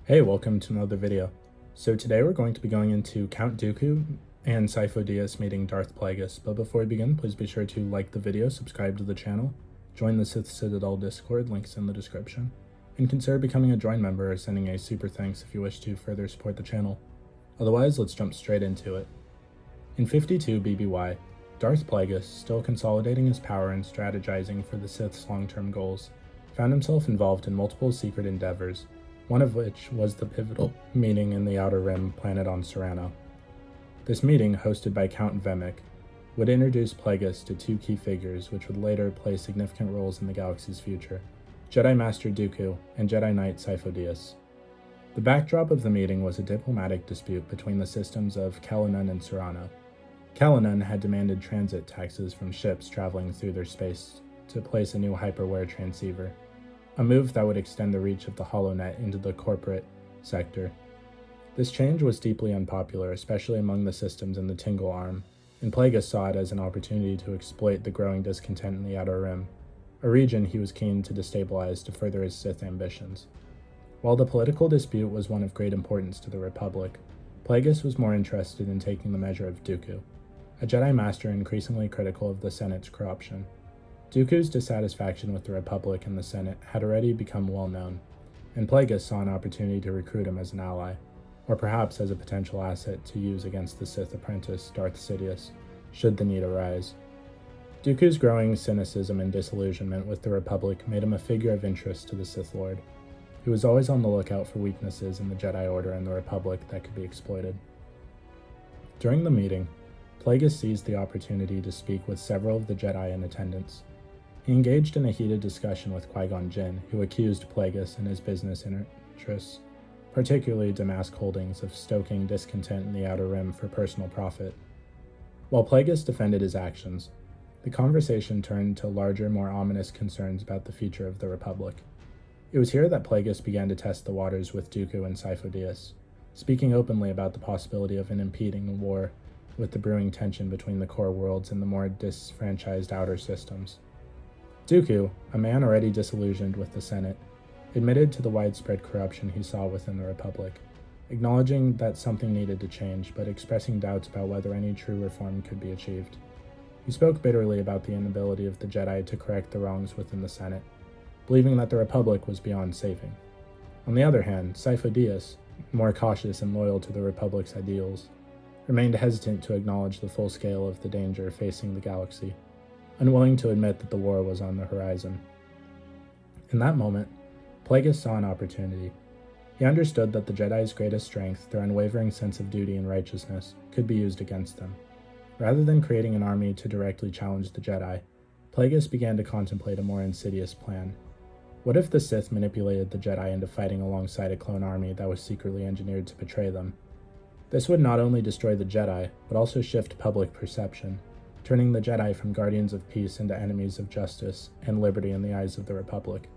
Hey, welcome to another video. So today we're going to be going into Count Dooku and Sifo-Dyas meeting Darth Plagueis, but before we begin, please be sure to like the video, subscribe to the channel, join the Sith Citadel Discord, links in the description, and consider becoming a join member or sending a super thanks if you wish to further support the channel. Otherwise, let's jump straight into it. In 52 BBY, Darth Plagueis, still consolidating his power and strategizing for the Sith's long-term goals, found himself involved in multiple secret endeavors, one of which was the pivotal meeting in the Outer Rim planet on Serrano. This meeting, hosted by Count Vemic, would introduce Plagueis to two key figures which would later play significant roles in the galaxy's future: Jedi Master Dooku and Jedi Knight Sifo-Dyas. The backdrop of the meeting was a diplomatic dispute between the systems of Calanan and Serrano. Calanan had demanded transit taxes from ships traveling through their space to place a new hyperware transceiver, a move that would extend the reach of the HoloNet into the corporate sector. This change was deeply unpopular, especially among the systems in the Tingle Arm, and Plagueis saw it as an opportunity to exploit the growing discontent in the Outer Rim, a region he was keen to destabilize to further his Sith ambitions. While the political dispute was one of great importance to the Republic, Plagueis was more interested in taking the measure of Dooku, a Jedi Master increasingly critical of the Senate's corruption. Dooku's dissatisfaction with the Republic and the Senate had already become well known, and Plagueis saw an opportunity to recruit him as an ally, or perhaps as a potential asset to use against the Sith apprentice Darth Sidious, should the need arise. Dooku's growing cynicism and disillusionment with the Republic made him a figure of interest to the Sith Lord, who was always on the lookout for weaknesses in the Jedi Order and the Republic that could be exploited. During the meeting, Plagueis seized the opportunity to speak with several of the Jedi in attendance. He engaged in a heated discussion with Qui-Gon Jinn, who accused Plagueis and his business interests, particularly Damask Holdings, of stoking discontent in the Outer Rim for personal profit. While Plagueis defended his actions, the conversation turned to larger, more ominous concerns about the future of the Republic. It was here that Plagueis began to test the waters with Dooku and Sifo-Dyas, speaking openly about the possibility of an impending war with the brewing tension between the core worlds and the more disfranchised outer systems. Dooku, a man already disillusioned with the Senate, admitted to the widespread corruption he saw within the Republic, acknowledging that something needed to change, but expressing doubts about whether any true reform could be achieved. He spoke bitterly about the inability of the Jedi to correct the wrongs within the Senate, believing that the Republic was beyond saving. On the other hand, Sifo-Dyas, more cautious and loyal to the Republic's ideals, remained hesitant to acknowledge the full scale of the danger facing the galaxy, unwilling to admit that the war was on the horizon. In that moment, Plagueis saw an opportunity. He understood that the Jedi's greatest strength, their unwavering sense of duty and righteousness, could be used against them. Rather than creating an army to directly challenge the Jedi, Plagueis began to contemplate a more insidious plan. What if the Sith manipulated the Jedi into fighting alongside a clone army that was secretly engineered to betray them? This would not only destroy the Jedi, but also shift public perception, turning the Jedi from guardians of peace into enemies of justice and liberty in the eyes of the Republic.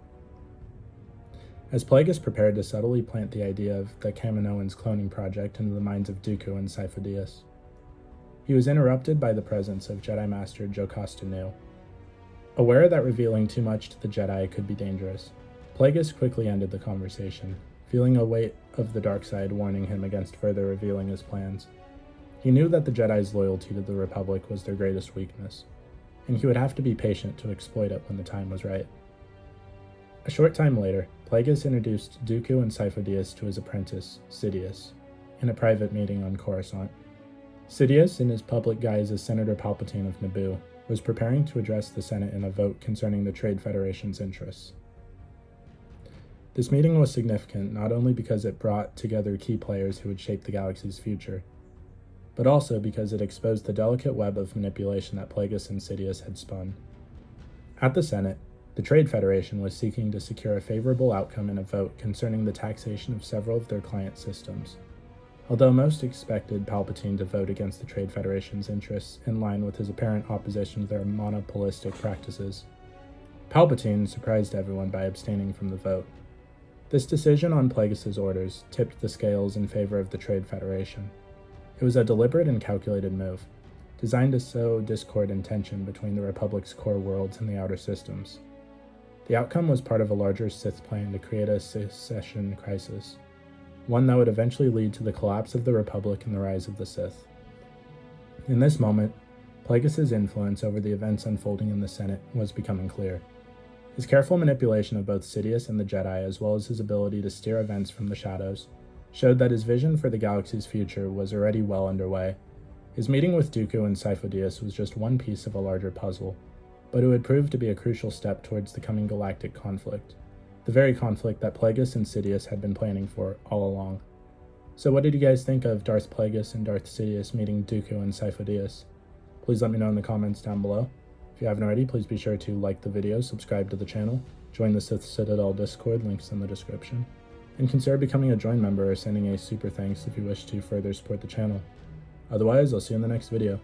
As Plagueis prepared to subtly plant the idea of the Kaminoans cloning project into the minds of Dooku and Sifo-Dyas, he was interrupted by the presence of Jedi Master Jocasta Nu. Aware that revealing too much to the Jedi could be dangerous, Plagueis quickly ended the conversation, feeling a weight of the dark side warning him against further revealing his plans. He knew that the Jedi's loyalty to the Republic was their greatest weakness, and he would have to be patient to exploit it when the time was right. A short time later, Plagueis introduced Dooku and Sifo-Dyas to his apprentice, Sidious, in a private meeting on Coruscant. Sidious, in his public guise as Senator Palpatine of Naboo, was preparing to address the Senate in a vote concerning the Trade Federation's interests. This meeting was significant not only because it brought together key players who would shape the galaxy's future, but also because it exposed the delicate web of manipulation that Plagueis and Sidious had spun. At the Senate, the Trade Federation was seeking to secure a favorable outcome in a vote concerning the taxation of several of their client systems. Although most expected Palpatine to vote against the Trade Federation's interests in line with his apparent opposition to their monopolistic practices, Palpatine surprised everyone by abstaining from the vote. This decision on Plagueis' orders tipped the scales in favor of the Trade Federation. It was a deliberate and calculated move, designed to sow discord and tension between the Republic's core worlds and the outer systems. The outcome was part of a larger Sith plan to create a secession crisis, one that would eventually lead to the collapse of the Republic and the rise of the Sith. In this moment, Plagueis' influence over the events unfolding in the Senate was becoming clear. His careful manipulation of both Sidious and the Jedi, as well as his ability to steer events from the shadows, showed that his vision for the galaxy's future was already well underway. His meeting with Dooku and Sifo-Dyas was just one piece of a larger puzzle, but it would prove to be a crucial step towards the coming galactic conflict, the very conflict that Plagueis and Sidious had been planning for all along. So what did you guys think of Darth Plagueis and Darth Sidious meeting Dooku and Sifo-Dyas? Please let me know in the comments down below. If you haven't already, please be sure to like the video, subscribe to the channel, join the Sith Citadel Discord, links in the description, and consider becoming a join member or sending a super thanks if you wish to further support the channel. Otherwise, I'll see you in the next video.